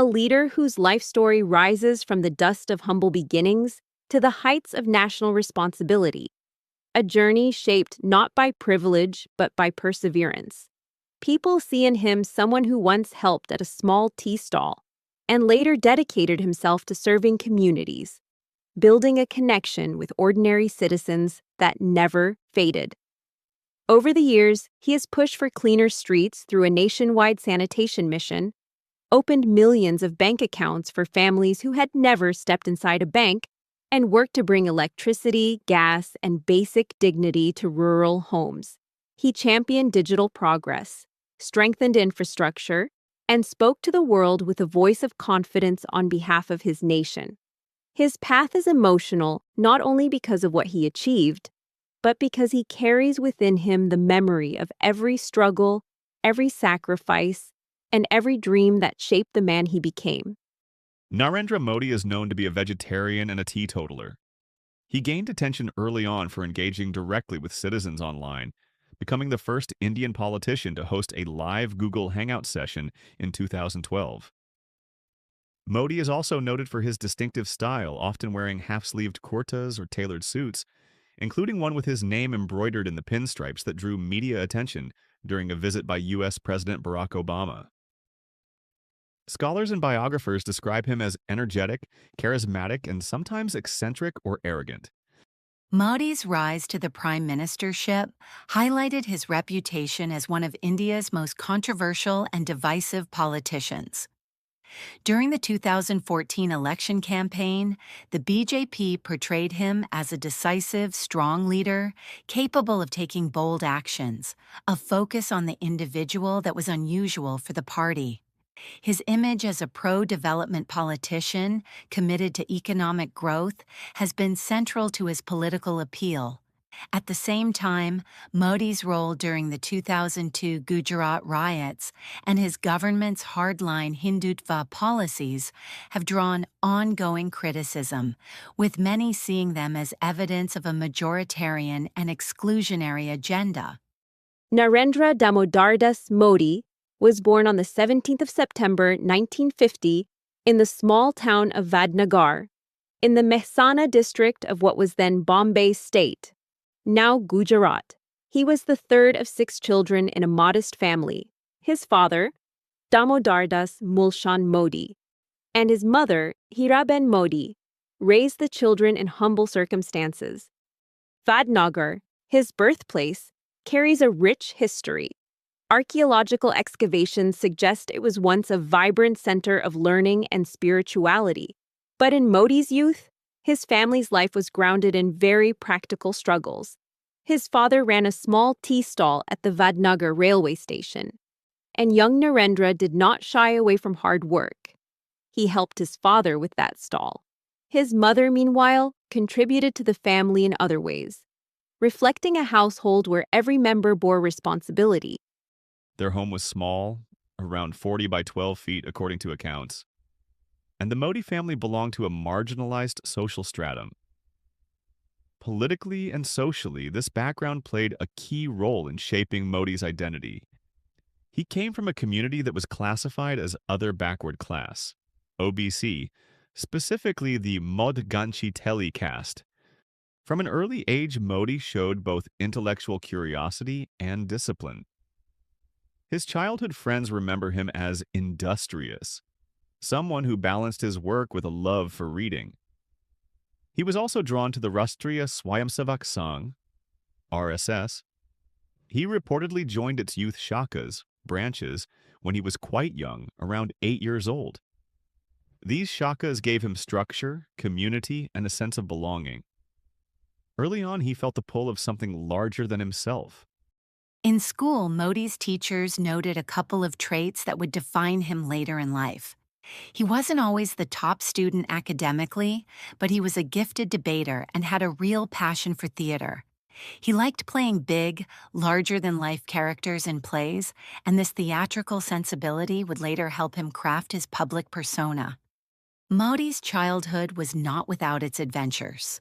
a leader whose life story rises from the dust of humble beginnings to the heights of national responsibility, a journey shaped not by privilege but by perseverance. People see in him someone who once helped at a small tea stall and later dedicated himself to serving communities, building a connection with ordinary citizens that never faded. Over the years, he has pushed for cleaner streets through a nationwide sanitation mission, opened millions of bank accounts for families who had never stepped inside a bank, and worked to bring electricity, gas, and basic dignity to rural homes. He championed digital progress, strengthened infrastructure, and spoke to the world with a voice of confidence on behalf of his nation. His path is emotional not only because of what he achieved, but because he carries within him the memory of every struggle, every sacrifice, and every dream that shaped the man he became. Narendra Modi is known to be a vegetarian and a teetotaler. He gained attention early on for engaging directly with citizens online, becoming the first Indian politician to host a live Google Hangout session in 2012. Modi is also noted for his distinctive style, often wearing half-sleeved kurtas or tailored suits, including one with his name embroidered in the pinstripes that drew media attention during a visit by U.S. President Barack Obama. Scholars and biographers describe him as energetic, charismatic, and sometimes eccentric or arrogant. Modi's rise to the prime ministership highlighted his reputation as one of India's most controversial and divisive politicians. During the 2014 election campaign, the BJP portrayed him as a decisive, strong leader, capable of taking bold actions, a focus on the individual that was unusual for the party. His image as a pro-development politician committed to economic growth has been central to his political appeal. At the same time, Modi's role during the 2002 Gujarat riots and his government's hardline Hindutva policies have drawn ongoing criticism, with many seeing them as evidence of a majoritarian and exclusionary agenda. Narendra Damodardas Modi was born on the 17th of September 1950 in the small town of Vadnagar, in the Mehsana district of what was then Bombay State, now Gujarat. He was the third of 6 children in a modest family. His father, Damodardas Mulshan Modi, and his mother, Hiraben Modi, raised the children in humble circumstances. Vadnagar, his birthplace, carries a rich history. Archaeological excavations suggest it was once a vibrant center of learning and spirituality. But in Modi's youth, his family's life was grounded in very practical struggles. His father ran a small tea stall at the Vadnagar railway station, and young Narendra did not shy away from hard work. He helped his father with that stall. His mother, meanwhile, contributed to the family in other ways, reflecting a household where every member bore responsibility. Their home was small, around 40 by 12 feet according to accounts, and the Modi family belonged to a marginalized social stratum. Politically and socially, this background played a key role in shaping Modi's identity. He came from a community that was classified as other backward class, OBC, specifically the Modganchi Teli caste. From an early age, Modi showed both intellectual curiosity and discipline. His childhood friends remember him as industrious, someone who balanced his work with a love for reading. He was also drawn to the Rashtriya Swayamsevak Sangh, RSS. He reportedly joined its youth shakas, branches, when he was quite young, around 8 years old. These shakas gave him structure, community, and a sense of belonging. Early on, he felt the pull of something larger than himself. In school, Modi's teachers noted a couple of traits that would define him later in life. He wasn't always the top student academically, but he was a gifted debater and had a real passion for theater. He liked playing big, larger-than-life characters in plays, and this theatrical sensibility would later help him craft his public persona. Modi's childhood was not without its adventures.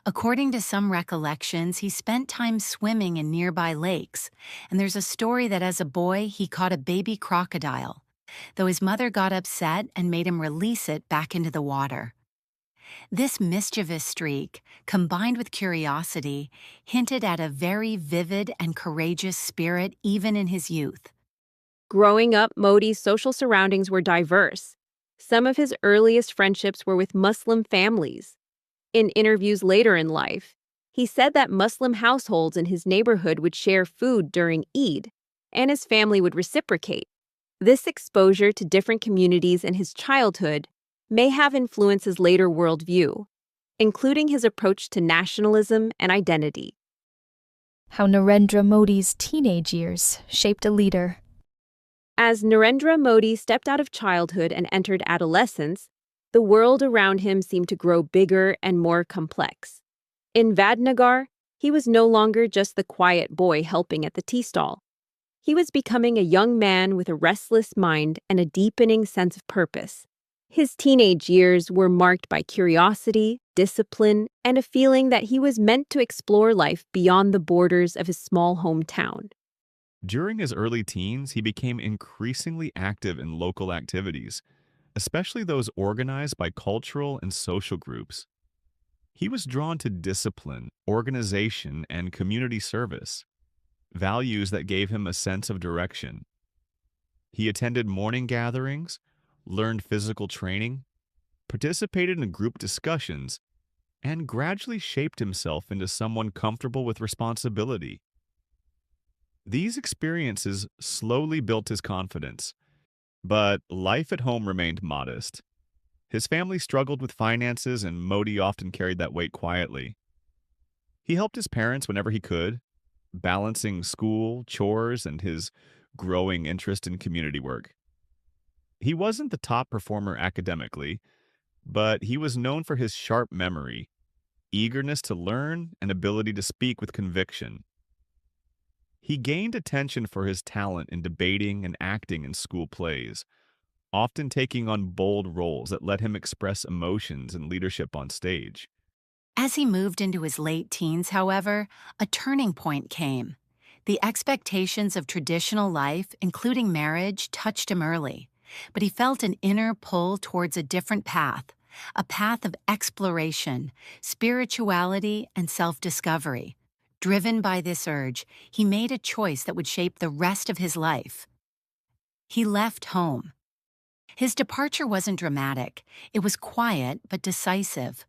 According to some recollections, he spent time swimming in nearby lakes, and there's a story that as a boy he caught a baby crocodile. though his mother got upset and made him release it back into the water. This mischievous streak, combined with curiosity, hinted at a very vivid and courageous spirit even in his youth. Growing up, Modi's social surroundings were diverse. Some of his earliest friendships were with Muslim families. In interviews later in life, he said that Muslim households in his neighborhood would share food during Eid, and his family would reciprocate. This exposure to different communities in his childhood may have influenced his later worldview, including his approach to nationalism and identity. How Narendra Modi's teenage years shaped a leader. As Narendra Modi stepped out of childhood and entered adolescence, the world around him seemed to grow bigger and more complex. In Vadnagar, he was no longer just the quiet boy helping at the tea stall. He was becoming a young man with a restless mind and a deepening sense of purpose. His teenage years were marked by curiosity, discipline, and a feeling that he was meant to explore life beyond the borders of his small hometown. During his early teens, he became increasingly active in local activities, especially those organized by cultural and social groups. He was drawn to discipline, organization, and community service, values that gave him a sense of direction. He attended morning gatherings, learned physical training, participated in group discussions, and gradually shaped himself into someone comfortable with responsibility. These experiences slowly built his confidence, but life at home remained modest. His family struggled with finances, and Modi often carried that weight quietly. He helped his parents whenever he could, balancing school, chores, and his growing interest in community work. He wasn't the top performer academically, but he was known for his sharp memory, eagerness to learn, and ability to speak with conviction. He gained attention for his talent in debating and acting in school plays, often taking on bold roles that let him express emotions and leadership on stage. As he moved into his late teens, however, a turning point came. The expectations of traditional life, including marriage, touched him early, but he felt an inner pull towards a different path, a path of exploration, spirituality, and self-discovery. Driven by this urge, he made a choice that would shape the rest of his life. He left home. His departure wasn't dramatic. It was quiet but decisive.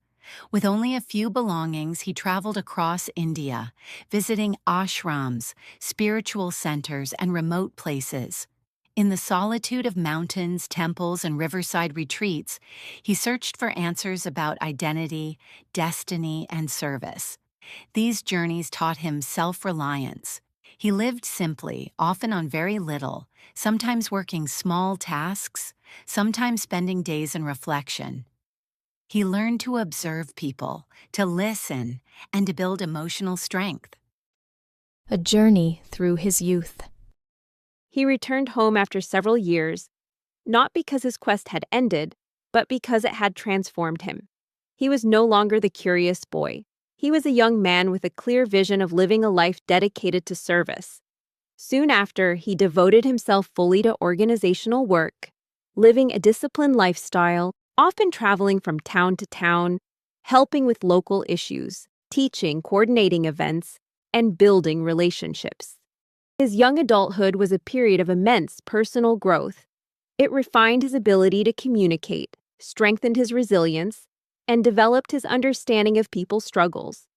With only a few belongings, he traveled across India, visiting ashrams, spiritual centers, and remote places. In the solitude of mountains, temples, and riverside retreats, he searched for answers about identity, destiny, and service. These journeys taught him self-reliance. He lived simply, often on very little, sometimes working small tasks, sometimes spending days in reflection. He learned to observe people, to listen, and to build emotional strength. A journey through his youth. He returned home after several years, not because his quest had ended, but because it had transformed him. He was no longer the curious boy. He was a young man with a clear vision of living a life dedicated to service. Soon after, he devoted himself fully to organizational work, living a disciplined lifestyle, often traveling from town to town, helping with local issues, teaching, coordinating events, and building relationships. His young adulthood was a period of immense personal growth. It refined his ability to communicate, strengthened his resilience, and developed his understanding of people's struggles.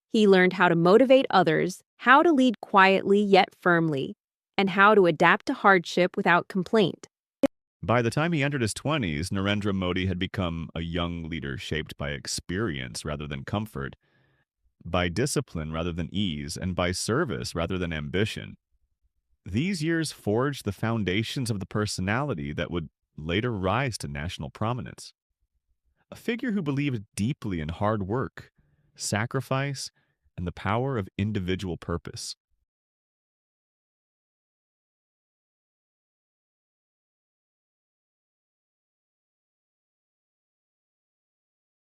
He learned how to motivate others, how to lead quietly yet firmly, and how to adapt to hardship without complaint. By the time he entered his 20s, Narendra Modi had become a young leader shaped by experience rather than comfort, by discipline rather than ease, and by service rather than ambition. These years forged the foundations of the personality that would later rise to national prominence. A figure who believed deeply in hard work, sacrifice, and the power of individual purpose.